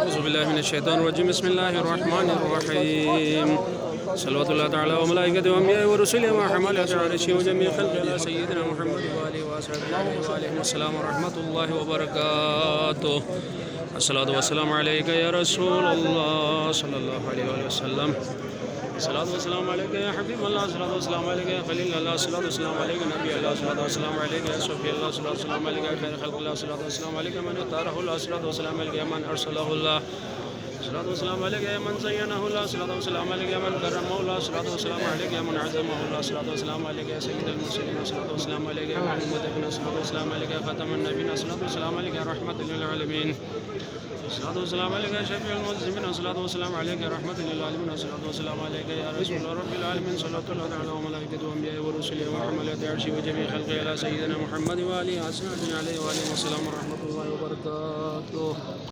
औज़ुबिल्लाहिमिनश्शैतानिर्रजीम बिस्मिल्लाहिर्रहमानिर्रहीम सल्लल्लाहु तआला व मलाइकतिही व अंबियाइहि व रुसुलिहि व हमालति अर्शिहि व जमीइ खल्क़िहि अला सय्यिदिना मुहम्मद व आलिहि व अस्हाबिहि व अलैहिस्सलाम व रहमतुल्लाहि व बरकातुहू। अस्सलातु वस्सलामु अलैका या रसूलल्लाह सल्लल्लाहु अलैहि वसल्लम। अस्सलातु वस्सलामु अलैका या हबीबल्लाह। अस्सलातु वस्सलामु अलैका या खलीलल्लाह। अस्सलातु वस्सलामु अलैका नबी अल्लाह। अस्सलातु वस्सलामु अलैका या सफ़ीअल्लाह। अस्सलातु वस्सलामु अलैका या खैर खल्क़िल्लाह। अस्सलातु वस्सलामु अलैका मन इख्तारहुल्लाह। अस्सलातु वस्सलामु अलैका या मन अरसलहुल्लाह। अस्सलातु वस्सलामु अलैका या मन ज़य्यनहुल्लाह। अस्सलातु वस्सलामु अलैका या मन कररमहुल्लाह। अस्सलातु वस्सलामु अलैका या मन अज़्ज़महुल्लाह। अस्सलातु वस्सलामु अलैका या सय्यिदल मुरसलीन। अस्सलातु वस्सलामु अलैका या इमामल मुत्तक़ीन। अस्सलातु वस्सलामु अलैका या ख़ातमन नबिय्यीन। अस्सलातु वस्सलामु अलैका या रहमतल लिल आलमीन। अस्सलातु वस्सलामु अलैका या शफ़ीअल मुज़निबीन। अस्सलातु वस्सलामु अलैका या रहमतल लिल आलमीन। अस्सलातु वस्सलामु अलैका या रसूल रब्बिल आलमीन। सल्लल्लाहु तआला व मलाइकतिही व अंबियाइहि व रुसुलिहि व हमालति अर्शिहि व जमीइ खल्क़िहि अला सय्यिदिना मुहम्मद व आलिहि व अस्हाबिहि व रहमतुल्लाहि व बरकातुहू।